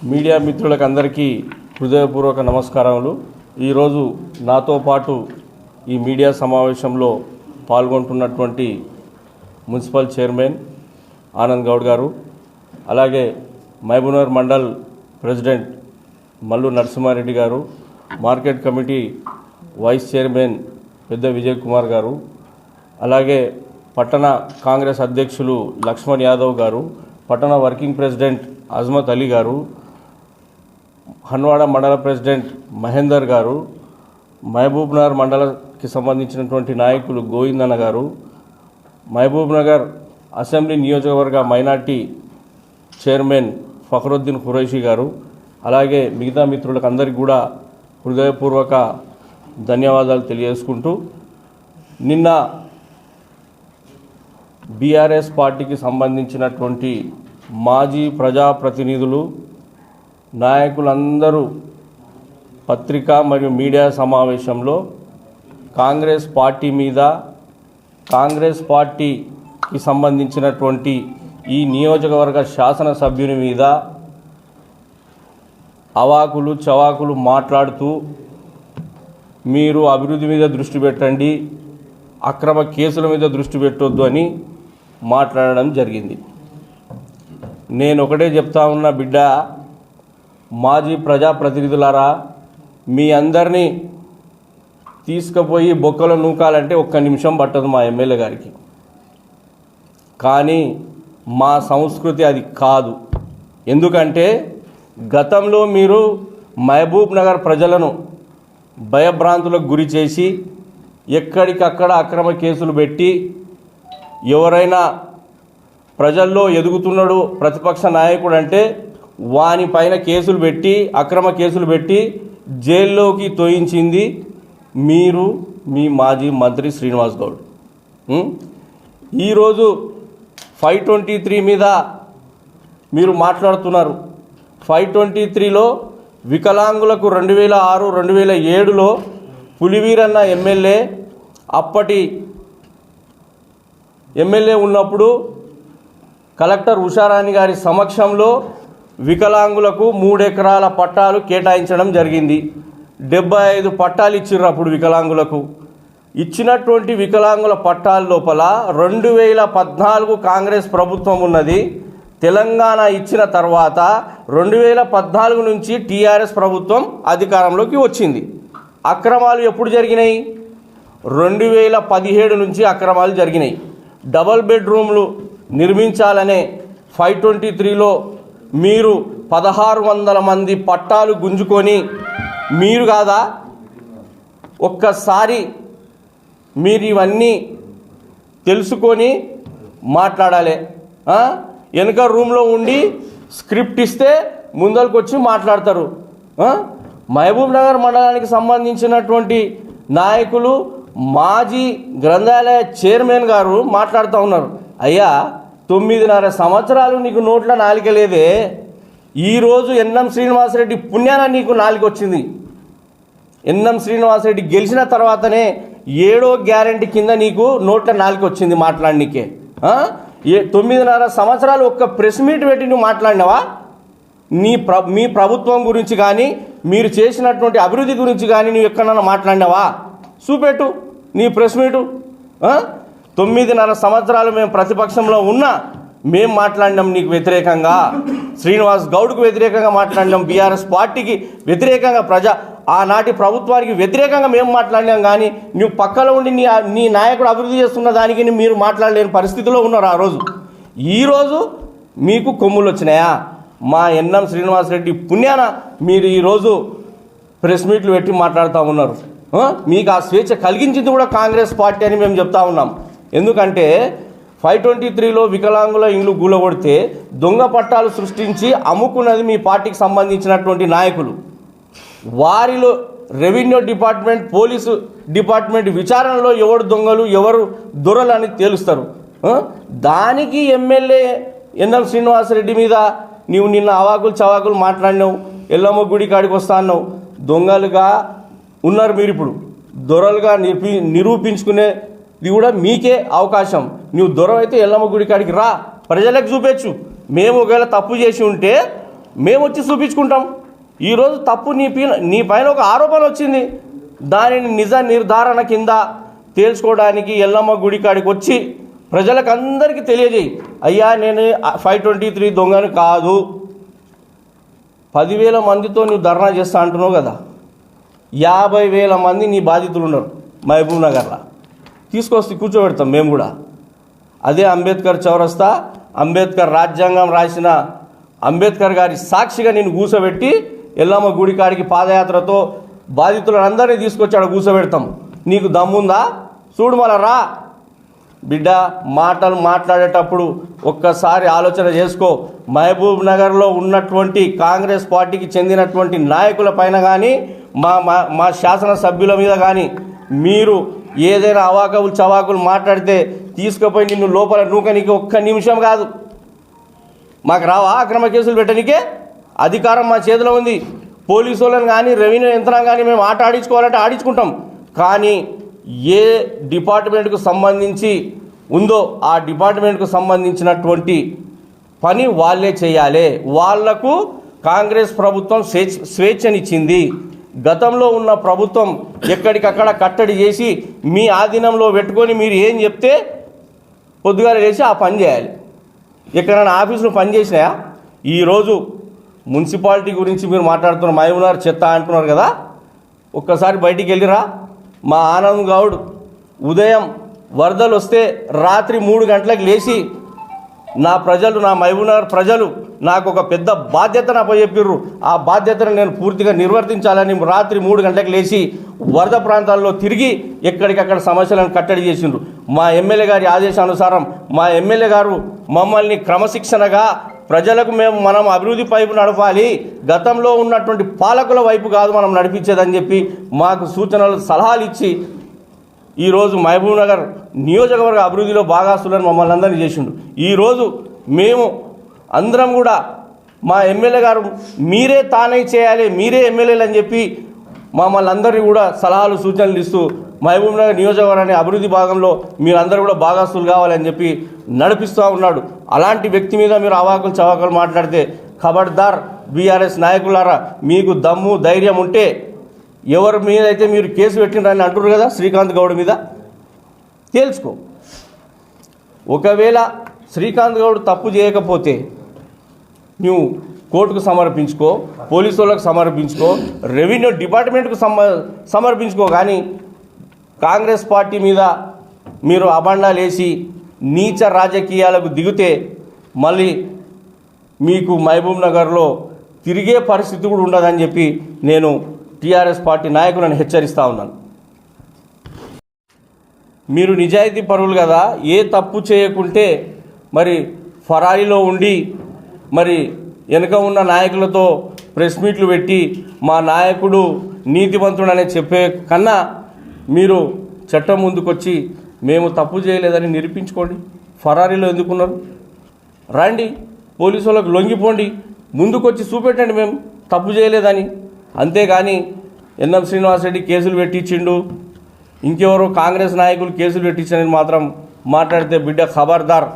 Media మిత్రులకు అందరికీ హృదయపూర్వక నమస్కారములు. ఈరోజు నాతో పాటు ఈ మీడియా సమావేశంలో పాల్గొంటున్నటువంటి మున్సిపల్ చైర్మన్ ఆనంద్ గౌడ్ గారు, అలాగే మహబూబ్నగర్ మండల్ ప్రెసిడెంట్ మల్లు నరసింహారెడ్డి గారు, మార్కెట్ కమిటీ వైస్ చైర్మన్ పెద్ద విజయ్ కుమార్ గారు, అలాగే పట్టణ కాంగ్రెస్ అధ్యక్షులు లక్ష్మణ్ యాదవ్ గారు, పట్టణ వర్కింగ్ ప్రెసిడెంట్ అజ్మత్ అలీ గారు, హన్వాడ మండల ప్రెసిడెంట్ మహేందర్ గారు, మహబూబ్నగర్ మండలకి సంబంధించినటువంటి నాయకులు గోవిందన్న గారు, మహబూబ్నగర్ అసెంబ్లీ నియోజకవర్గ మైనార్టీ చైర్మన్ ఫఖరుద్దీన్ ఖురైషీ గారు, అలాగే మిగతా మిత్రులకు అందరికీ కూడా హృదయపూర్వక ధన్యవాదాలు తెలియజేసుకుంటూ, నిన్న బీఆర్ఎస్ పార్టీకి సంబంధించినటువంటి మాజీ ప్రజాప్రతినిధులు నాయకులందరూ పత్రికా మరియు మీడియా సమావేశంలో కాంగ్రెస్ పార్టీ మీద, కాంగ్రెస్ పార్టీకి సంబంధించినటువంటి ఈ నియోజకవర్గ శాసనసభ్యుని మీద అవాకులు చవాకులు మాట్లాడుతూ మీరు అభివృద్ధి మీద దృష్టి పెట్టండి, అక్రమ కేసుల మీద దృష్టి పెట్టొద్దు అని మాట్లాడడం జరిగింది. నేను ఒకటే చెప్తా ఉన్నా, బిడ్డ, మాజీ ప్రజాప్రతినిధులారా, మీ అందరినీ తీసుకుపోయి బొక్కలో నూకాలంటే ఒక్క నిమిషం పట్టదు మా ఎమ్మెల్యే గారికి. కానీ మా సంస్కృతి అది కాదు. ఎందుకంటే గతంలో మీరు మహబూబ్ నగర్ ప్రజలను భయభ్రాంతులకు గురి చేసి ఎక్కడికక్కడ అక్రమ కేసులు పెట్టి, ఎవరైనా ప్రజల్లో ఎదుగుతున్నాడు ప్రతిపక్ష నాయకుడు అంటే వాని పైన కేసులు పెట్టి, అక్రమ కేసులు పెట్టి జైల్లోకి తోయించింది మీరు, మీ మాజీ మంత్రి శ్రీనివాస్ గౌడ్. ఈరోజు 523 మీద మీరు మాట్లాడుతున్నారు. 523లో వికలాంగులకు 2006, 2007లో పులివీరన్న ఎమ్మెల్యే, అప్పటి ఎమ్మెల్యే ఉన్నప్పుడు కలెక్టర్ ఉషారాణి గారి సమక్షంలో వికలాంగులకు 3 ఎకరాల పట్టాలు కేటాయించడం జరిగింది. 75 పట్టాలు ఇచ్చిర్రు అప్పుడు వికలాంగులకు. ఇచ్చినటువంటి వికలాంగుల పట్టాల లోపల 2014 కాంగ్రెస్ ప్రభుత్వం ఉన్నది. తెలంగాణ ఇచ్చిన తర్వాత 2014 నుంచి టీఆర్ఎస్ ప్రభుత్వం అధికారంలోకి వచ్చింది. అక్రమాలు ఎప్పుడు జరిగినాయి? 2017 నుంచి అక్రమాలు జరిగినాయి. డబల్ బెడ్రూమ్లు నిర్మించాలనే 523లో మీరు 1600 మంది పట్టాలు గుంజుకొని, మీరు కాదా? ఒక్కసారి మీరు ఇవన్నీ తెలుసుకొని మాట్లాడాలి. వెనక రూమ్లో ఉండి స్క్రిప్ట్ ఇస్తే ముందరికి వచ్చి మాట్లాడతారు. మహబూబ్ నగర్ మండలానికి సంబంధించినటువంటి నాయకులు, మాజీ గ్రంథాలయ చైర్మన్ గారు మాట్లాడుతూ ఉన్నారు. అయ్యా, 9.5 సంవత్సరాలు నీకు నోట్ల నాలిక లేదే. ఈరోజు ఎన్ఎం శ్రీనివాసరెడ్డి పుణ్యాన నీకు నాలిక వచ్చింది. ఎన్ఎం శ్రీనివాసరెడ్డి గెలిచిన తర్వాతనే 7వ గ్యారెంటీ కింద నీకు నోట్ల నాలిక వచ్చింది మాట్లాడనీకే. 9.5 సంవత్సరాలు ఒక్క ప్రెస్ మీట్ పెట్టి నువ్వు మాట్లాడినావా? మీ ప్రభుత్వం గురించి కానీ, మీరు చేసినటువంటి అభివృద్ధి గురించి కానీ నువ్వు ఎక్కడన్నా మాట్లాడినావా? చూపెట్టు నీ ప్రెస్ మీటు. 9.5 సంవత్సరాలు మేము ప్రతిపక్షంలో ఉన్నా మేము మాట్లాడినాం నీకు వ్యతిరేకంగా, శ్రీనివాస్ గౌడ్కు వ్యతిరేకంగా మాట్లాడినాం, బీఆర్ఎస్ పార్టీకి వ్యతిరేకంగా, ఆనాటి ప్రభుత్వానికి వ్యతిరేకంగా మేము మాట్లాడినాం. కానీ నువ్వు పక్కలో ఉండి నీ నాయకుడు అభివృద్ధి చేస్తున్న దానికి మీరు మాట్లాడలేని పరిస్థితిలో ఉన్నారు ఆ రోజు. ఈరోజు మీకు కొమ్ములు వచ్చినాయా? మా ఎన్ఎం శ్రీనివాసరెడ్డి పుణ్యాన మీరు ఈరోజు ప్రెస్ మీట్లు పెట్టి మాట్లాడుతూ ఉన్నారు. మీకు ఆ స్వేచ్ఛ కలిగించింది కూడా కాంగ్రెస్ పార్టీ అని మేము చెప్తా ఉన్నాం. ఎందుకంటే 523లో వికలాంగుల ఇండ్లు గూలగొడితే దొంగ పట్టాలు సృష్టించి అమ్ముకున్నది మీ పార్టీకి సంబంధించినటువంటి నాయకులు. వారిలో రెవెన్యూ డిపార్ట్మెంట్, పోలీసు డిపార్ట్మెంట్ విచారణలో ఎవరు దొంగలు ఎవరు దొరలు అని తేలుస్తారు. దానికి ఎమ్మెల్యే ఎన్ఎం శ్రీనివాసరెడ్డి మీద నీవు నిన్న అవాకులు చవాకులు మాట్లాడినావు. ఎల్లమ్మ గుడి కాడికి వస్తా అన్నావు. దొంగలుగా ఉన్నారు మీరు. ఇప్పుడు దొరలుగా నిరూపించుకునేది కూడా మీకే అవకాశం. నువ్వు దొర అయితే ఎల్లమ్మ గుడి కాడికి రా, ప్రజలకు చూపించు. మేము ఒకవేళ తప్పు చేసి ఉంటే మేము వచ్చి చూపించుకుంటాం. ఈరోజు తప్పు నీ పైన ఒక ఆరోపణ వచ్చింది, దానిని నిజ నిర్ధారణ కింద తేల్చుకోవడానికి ఎల్లమ్మ గుడి కాడికి వచ్చి ప్రజలకు అందరికీ తెలియజేయి, అయ్యా నేను 523 దొంగను కాదు. 10,000 మందితో నువ్వు ధర్నా చేస్తా అంటున్నావు కదా, 50,000 మంది నీ బాధితులు ఉన్నారు మహబూబ్ నగర్లో, తీసుకొస్తే కూర్చోబెడతాం మేము కూడా. అదే అంబేద్కర్ చౌరస్తా, అంబేద్కర్ రాజ్యాంగం రాసిన అంబేద్కర్ గారి సాక్షిగా నేను కూర్చోబెట్టి ఎల్లమ్మ గుడి కాడికి పాదయాత్రతో బాధితులందరినీ తీసుకొచ్చాడు కూర్చోబెడతాం. నీకు దమ్ముందా? చూడు మళ్ళా రా బిడ్డ. మాటలు మాట్లాడేటప్పుడు ఒక్కసారి ఆలోచన చేసుకో. మహబూబ్ నగర్లో ఉన్నటువంటి కాంగ్రెస్ పార్టీకి చెందినటువంటి నాయకుల పైన కానీ మా శాసనసభ్యుల మీద కానీ మీరు ఏదైనా అవాకులు చవాకులు మాట్లాడితే తీసుకుపోయి నిన్ను లోపల నూకనికి ఒక్క నిమిషం కాదు. మాకు రావా అక్రమ కేసులు పెట్టడానికే? అధికారం మా చేతిలో ఉంది. పోలీసు వాళ్ళని కానీ రెవెన్యూ యంత్రాంగం కానీ మేము ఆట ఆడించుకోవాలంటే ఆడించుకుంటాం. కానీ ఏ డిపార్ట్మెంట్కు సంబంధించి ఉందో ఆ డిపార్ట్మెంట్కు సంబంధించినటువంటి పని వాళ్ళే చేయాలి. వాళ్లకు కాంగ్రెస్ ప్రభుత్వం స్వేచ్ఛనిచ్చింది. గతంలో ఉన్న ప్రభుత్వం ఎక్కడికక్కడ కట్టడి చేసి మీ ఆధీనంలో పెట్టుకొని మీరు ఏం చెప్తే పొద్దుగాల చేసి ఆ పని చేయాలి. ఎక్కడైనా ఆఫీసులో పని చేసినాయా? ఈరోజు మున్సిపాలిటీ గురించి మీరు మాట్లాడుతున్నారు, మహబూబ్నగర్ చెత్త అంటున్నారు కదా, ఒక్కసారి బయటికి వెళ్ళిరా. మా ఆనంద్ గౌడ్ ఉదయం వరదలు వస్తే రాత్రి 3 గంటలకు లేచి నా మహబూబ్నగర్ ప్రజలు నాకు ఒక పెద్ద బాధ్యతను అప్పచెప్పిర్రు, ఆ బాధ్యతను నేను పూర్తిగా నిర్వర్తించాలని రాత్రి 3 గంటలకు లేచి వరద ప్రాంతాల్లో తిరిగి ఎక్కడికక్కడ సమస్యలను కట్టడి చేసిండ్రు. మా ఎమ్మెల్యే గారి ఆదేశానుసారం మా ఎమ్మెల్యే గారు మమ్మల్ని క్రమశిక్షణగా ప్రజలకు మనం అభివృద్ధి వైపు నడపాలి, గతంలో ఉన్నటువంటి పాలకుల వైపు కాదు మనం నడిపించేదని చెప్పి మాకు సూచనలు సలహాలు ఇచ్చి ఈరోజు మహబూబ్ నగర్ నియోజకవర్గ అభివృద్ధిలో భాగస్తులను మమ్మల్ని అందరినీ చేసిండు. ఈరోజు మేము అందరం కూడా మా ఎమ్మెల్యే గారు మీరే తానే చేయాలి, మీరే ఎమ్మెల్యేలు అని చెప్పి మమ్మల్ని అందరినీ కూడా సలహాలు సూచనలు ఇస్తూ మహబూబ్ నగర్ నియోజకవర్గాన్ని అభివృద్ధి భాగంలో మీరందరూ కూడా భాగస్తులు కావాలని చెప్పి నడిపిస్తూ ఉన్నాడు. అలాంటి వ్యక్తి మీద మీరు అవాకులు చవాకులు మాట్లాడితే ఖబర్దార్. బీఆర్ఎస్ నాయకులారా, మీకు దమ్ము ధైర్యం ఉంటే ఎవరి మీద అయితే మీరు కేసు పెట్టినరని అంటున్నారు కదా శ్రీకాంత్ గౌడ్ మీద, తేల్చుకో. ఒకవేళ శ్రీకాంత్ గౌడ్ తప్పు చేయకపోతే నువ్వు కోర్టుకు సమర్పించుకో, పోలీసు వాళ్ళకు సమర్పించుకో, రెవెన్యూ డిపార్ట్మెంట్కు సమర్పించుకో. కానీ కాంగ్రెస్ పార్టీ మీద మీరు అబండాలు వేసి నీచ రాజకీయాలకు దిగితే మళ్ళీ మీకు మహబూబ్ నగర్లో తిరిగే పరిస్థితి కూడా ఉండదని చెప్పి నేను టీఆర్ఎస్ పార్టీ నాయకులను హెచ్చరిస్తూ ఉన్నాను. మీరు నిజాయితీ పరువులు కదా, ఏ తప్పు చేయకుంటే మరి ఫరారీలో ఉండి మరి వెనుక ఉన్న నాయకులతో ప్రెస్ మీట్లు పెట్టి మా నాయకుడు నీతివంతుడనే చెప్పే కన్నా మీరు చట్టం ముందుకొచ్చి మేము తప్పు చేయలేదని నిరూపించుకోండి. ఫరారీలో ఎందుకున్నారు? రండి, పోలీసు వాళ్ళకు లొంగిపోండి, ముందుకొచ్చి చూపెట్టండి మేము తప్పు చేయలేదని. అంతేగాని ఎన్ఎం శ్రీనివాసరెడ్డి కేసులు పెట్టించిండు, ఇంకెవరో కాంగ్రెస్ నాయకులు కేసులు పెట్టించారని మాత్రం మాట్లాడితే బిడ్డ ఖబర్దార్.